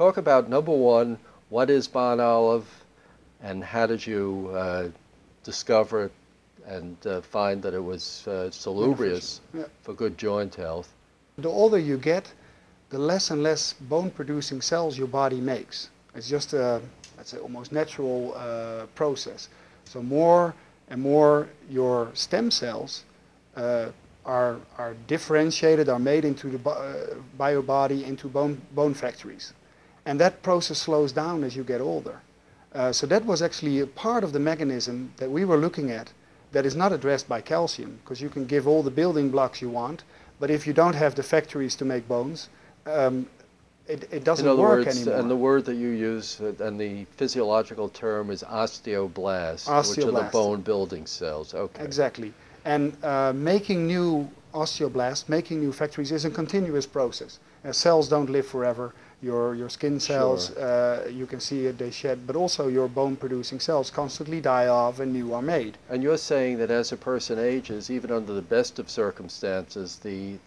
talk about, number one, what is Bonolive, and how did you discover it and find that it was salubrious for good joint health? The older you get, the less and less bone-producing cells your body makes. It's just a, that's an almost natural process. So more and more your stem cells are differentiated, are made into the by your body into bone factories. And that process slows down as you get older. So that was actually a part of the mechanism that we were looking at that is not addressed by calcium, because you can give all the building blocks you want, but if you don't have the factories to make bones, it doesn't work anymore. And the word that you use, and the physiological term is osteoblast, which are the bone building cells. Okay. Exactly. And making new osteoblasts, making new factories is a continuous process. Cells don't live forever. Your skin cells, sure. You can see it, they shed, but also your bone-producing cells constantly die off and new are made. And you're saying that as a person ages, even under the best of circumstances, the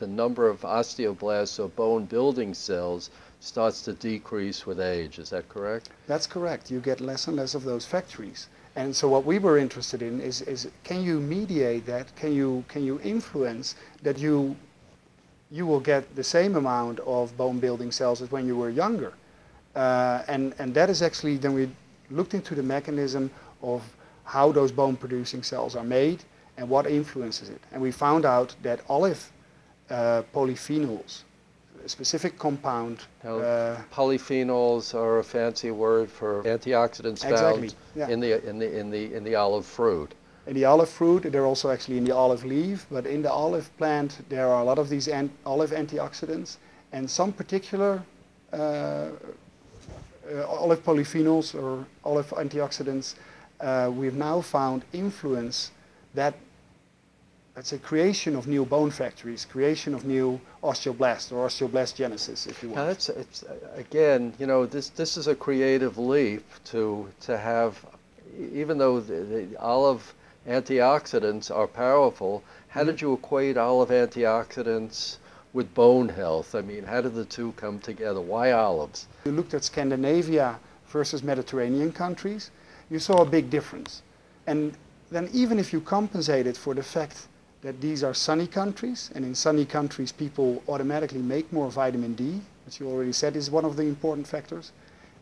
number of osteoblasts or bone-building cells starts to decrease with age. Is that correct? That's correct. You get less and less of those factories. And so what we were interested in is can you mediate that? Can you influence that you will get the same amount of bone building cells as when you were younger? And that is actually, then we looked into the mechanism of how those bone producing cells are made and what influences it. And we found out that olive polyphenols, a specific compound. Polyphenols are a fancy word for antioxidants found in the olive fruit. In the olive fruit, they're also actually in the olive leaf, but in the olive plant there are a lot of these olive antioxidants, and some particular olive polyphenols or olive antioxidants we've now found influence that, let's say, creation of new bone factories, creation of new osteoblasts or osteoblastgenesis, if you want. Now it's again, you know, this is a creative leap to have, even though the olive antioxidants are powerful, how did you equate olive antioxidants with bone health? I mean, how did the two come together? Why olives? You looked at Scandinavia versus Mediterranean countries, you saw a big difference. And then even if you compensated for the fact that these are sunny countries, and in sunny countries people automatically make more vitamin D, which you already said is one of the important factors,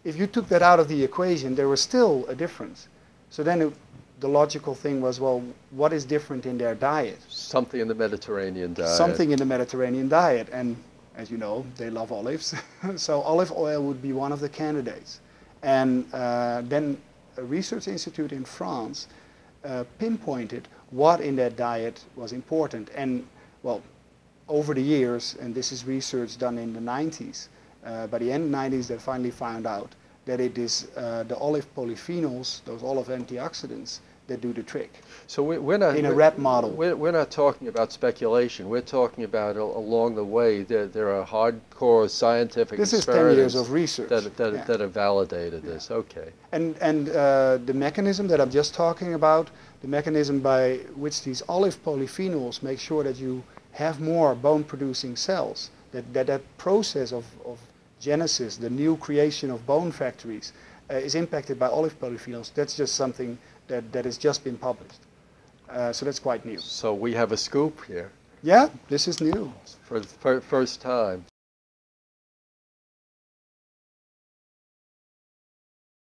if you took that out of the equation, there was still a difference. So then the logical thing was, well, what is different in their diet? Something in the Mediterranean diet. Something in the Mediterranean diet. And as you know, they love olives. So olive oil would be one of the candidates. And then a research institute in France pinpointed what in that diet was important. And, well, over the years, and this is research done in the 90s, by the end of the 90s they finally found out that it is the olive polyphenols, those olive antioxidants, that do the trick. So we're not in a rat model. We're not talking about speculation. We're talking about along the way there are hardcore scientific experiments. This is 10 years of research that have validated this. Okay. And the mechanism that I'm just talking about, the mechanism by which these olive polyphenols make sure that you have more bone-producing cells, that process of genesis, the new creation of bone factories, is impacted by olive polyphenols. That's just something that has just been published. So that's quite new. So we have a scoop here. Yeah, this is new. For the first time.